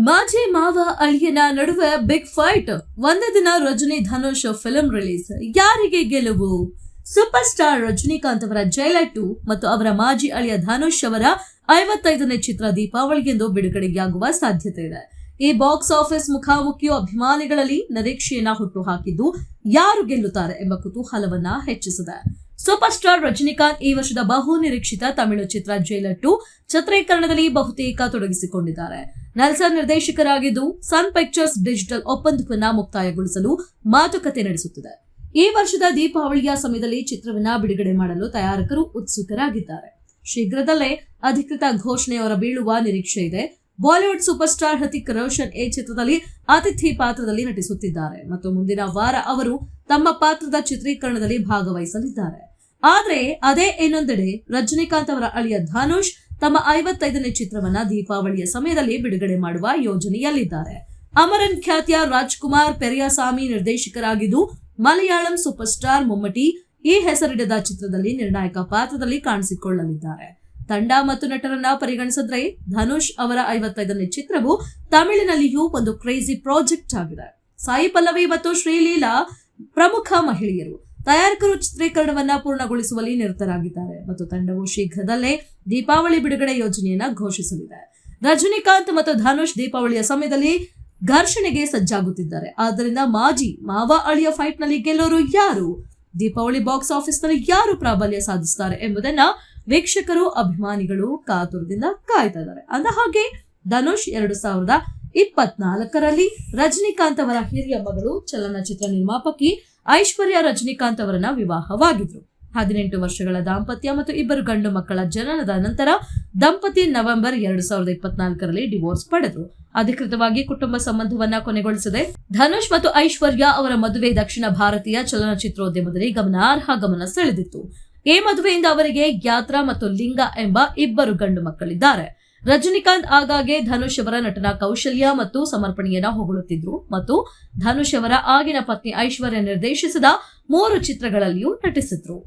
ಮಾಜಿ ಮಾವ ಅಳಿಯನ ನಡುವೆ ಬಿಗ್ ಫೈಟ್. ಒಂದೇ ದಿನ ರಜನಿ ಧನುಷ್ ಫಿಲ್ಮ್ ರಿಲೀಸ್. ಯಾರಿಗೆ ಗೆಲುವು? ಸೂಪರ್ ಸ್ಟಾರ್ ರಜನಿಕಾಂತ್ ಅವರ ಜೈಲರ್ 2 ಮತ್ತು ಅವರ ಮಾಜಿ ಅಳಿಯ ಧನುಷ್ ಅವರ 55ನೇ ಚಿತ್ರ ದೀಪಾವಳಿಗೆಂದು ಬಿಡುಗಡೆಯಾಗುವ ಸಾಧ್ಯತೆ ಇದೆ. ಈ ಬಾಕ್ಸ್ ಆಫೀಸ್ ಮುಖಾಮುಖಿಯು ಅಭಿಮಾನಿಗಳಲ್ಲಿ ನಿರೀಕ್ಷೆಯನ್ನ ಹುಟ್ಟುಹಾಕಿದ್ದು ಯಾರು ಗೆಲ್ಲುತ್ತಾರೆ ಎಂಬ ಕುತೂಹಲವನ್ನ ಹೆಚ್ಚಿಸಿದೆ. ಸೂಪರ್ ಸ್ಟಾರ್ ರಜನಿಕಾಂತ್ ಈ ವರ್ಷದ ಬಹು ನಿರೀಕ್ಷಿತ ತಮಿಳು ಚಿತ್ರ ಜೈಲರ್ 2 ಚಿತ್ರೀಕರಣದಲ್ಲಿ ಬಹುತೇಕ ತೊಡಗಿಸಿಕೊಂಡಿದ್ದಾರೆ. ನೆಲ್ಸನ್ ನಿರ್ದೇಶಕರಾಗಿದ್ದು ಸನ್ ಪಿಕ್ಚರ್ಸ್ ಡಿಜಿಟಲ್ ಒಪ್ಪಂದವನ್ನ ಮುಕ್ತಾಯಗೊಳಿಸಲು ಮಾತುಕತೆ ನಡೆಸುತ್ತಿದೆ. ಈ ವರ್ಷದ ದೀಪಾವಳಿಯ ಸಮಯದಲ್ಲಿ ಚಿತ್ರವನ್ನ ಬಿಡುಗಡೆ ಮಾಡಲು ತಯಾರಕರು ಉತ್ಸುಕರಾಗಿದ್ದಾರೆ. ಶೀಘ್ರದಲ್ಲೇ ಅಧಿಕೃತ ಘೋಷಣೆ ಹೊರ ಬೀಳುವ ನಿರೀಕ್ಷೆ ಇದೆ. Bollywood super star Hrithik Roshan ಈ ಚಿತ್ರದಲ್ಲಿ ಅತಿಥಿ ಪಾತ್ರದಲ್ಲಿ ನಟಿಸುತ್ತಿದ್ದಾರೆ ಮತ್ತು ಮುಂದಿನ ವಾರ ಅವರು ತಮ್ಮ ಪಾತ್ರದ ಚಿತ್ರೀಕರಣದಲ್ಲಿ ಭಾಗವಹಿಸಲಿದ್ದಾರೆ. ಆದ್ರೆ ಅದೇ ಇನ್ನೊಂದೆಡೆ ರಜನಿಕಾಂತ್ ಅವರ ಅಳಿಯ ಧನುಷ್ ತಮ್ಮ 55ನೇ ಚಿತ್ರವನ್ನ ದೀಪಾವಳಿಯ ಸಮಯದಲ್ಲಿ ಬಿಡುಗಡೆ ಮಾಡುವ ಯೋಜನೆಯಲ್ಲಿದ್ದಾರೆ. ಅಮರನ್ ಖ್ಯಾತಿಯ ರಾಜ್ಕುಮಾರ್ ಪೆರಿಯಾಸಾಮಿ ನಿರ್ದೇಶಕರಾಗಿದ್ದು ಮಲಯಾಳಂ ಸೂಪರ್ ಸ್ಟಾರ್ ಮಮ್ಮಟಿ ಈ ಹೆಸರಿಡದ ಚಿತ್ರದಲ್ಲಿ ನಿರ್ಣಾಯಕ ಪಾತ್ರದಲ್ಲಿ ಕಾಣಿಸಿಕೊಳ್ಳಲಿದ್ದಾರೆ. ತಂಡ ಮತ್ತು ನಟರನ್ನ ಪರಿಗಣಿಸಿದ್ರೆ ಧನುಷ್ ಅವರ 55ನೇ ಚಿತ್ರವು ತಮಿಳಿನಲ್ಲಿಯೂ ಒಂದು ಕ್ರೇಜಿ ಪ್ರಾಜೆಕ್ಟ್ ಆಗಿದೆ. ಸಾಯಿ ಪಲ್ಲವಿ ಮತ್ತು ಶ್ರೀಲೀಲಾ ಪ್ರಮುಖ ಮಹಿಳೆಯರು. ತಯಾರಕರು ಚಿತ್ರೀಕರಣವನ್ನ ಪೂರ್ಣಗೊಳಿಸುವಲ್ಲಿ ನಿರತರಾಗಿದ್ದಾರೆ ಮತ್ತು ತಂಡವು ಶೀಘ್ರದಲ್ಲೇ ದೀಪಾವಳಿ ಬಿಡುಗಡೆ ಯೋಜನೆಯನ್ನ ಘೋಷಿಸಲಿದೆ. ರಜನಿಕಾಂತ್ ಮತ್ತು ಧನುಷ್ ದೀಪಾವಳಿಯ ಸಮಯದಲ್ಲಿ ಘರ್ಷಣೆಗೆ ಸಜ್ಜಾಗುತ್ತಿದ್ದಾರೆ. ಆದ್ದರಿಂದ ಮಾಜಿ ಮಾವ ಅಳಿಯ ಫೈಟ್ ನಲ್ಲಿ ಗೆಲ್ಲೋರು ಯಾರು? ದೀಪಾವಳಿ ಬಾಕ್ಸ್ ಆಫೀಸ್ ನಲ್ಲಿ ಯಾರು ಪ್ರಾಬಲ್ಯ ಸಾಧಿಸುತ್ತಾರೆ ಎಂಬುದನ್ನ ವೀಕ್ಷಕರು ಅಭಿಮಾನಿಗಳು ಕಾತುರದಿಂದ ಕಾಯ್ತಾ ಇದ್ದಾರೆ. ಅಂದ ಹಾಗೆ ಧನುಷ್ 2024ರಲ್ಲಿ ರಜನಿಕಾಂತ್ ಅವರ ಹಿರಿಯ ಮಗಳು ಚಲನಚಿತ್ರ ನಿರ್ಮಾಪಕಿ ಐಶ್ವರ್ಯ ರಜನಿಕಾಂತ್ ಅವರನ್ನ ವಿವಾಹವಾಗಿದ್ರು. 18 ವರ್ಷಗಳ ದಾಂಪತ್ಯ ಮತ್ತು 2 ಗಂಡು ಮಕ್ಕಳ ಜನನದ ನಂತರ ದಂಪತಿ ನವೆಂಬರ್ 2024ರಲ್ಲಿ ಡಿವೋರ್ಸ್ ಪಡೆದ್ರು. ಅಧಿಕೃತವಾಗಿ ಕುಟುಂಬ ಸಂಬಂಧವನ್ನ ಕೊನೆಗೊಳಿಸಿದೆ. ಧನುಷ್ ಮತ್ತು ಐಶ್ವರ್ಯ ಅವರ ಮದುವೆ ದಕ್ಷಿಣ ಭಾರತೀಯ ಚಲನಚಿತ್ರೋದ್ಯಮದಲ್ಲಿ ಗಮನಾರ್ಹ ಗಮನ ಸೆಳೆದಿತ್ತು. ಈ ಮದುವೆಯಿಂದ ಅವರಿಗೆ ಯಾತ್ರಾ ಮತ್ತು ಲಿಂಗ ಎಂಬ 2 ಗಂಡು ಮಕ್ಕಳಿದ್ದಾರೆ. ರಜನಿಕಾಂತ್ ಆಗಾಗ್ಗೆ ಧನುಷ್ ಅವರ ನಟನಾ ಕೌಶಲ್ಯ ಮತ್ತು ಸಮರ್ಪಣೆಯನ್ನ ಹೊಗಳುತ್ತಿದ್ರು ಮತ್ತು ಧನುಷ್ ಅವರ ಆಗಿನ ಪತ್ನಿ ಐಶ್ವರ್ಯ ನಿರ್ದೇಶಿಸಿದ 3 ಚಿತ್ರಗಳಲ್ಲಿಯೂ ನಟಿಸಿದ್ರು.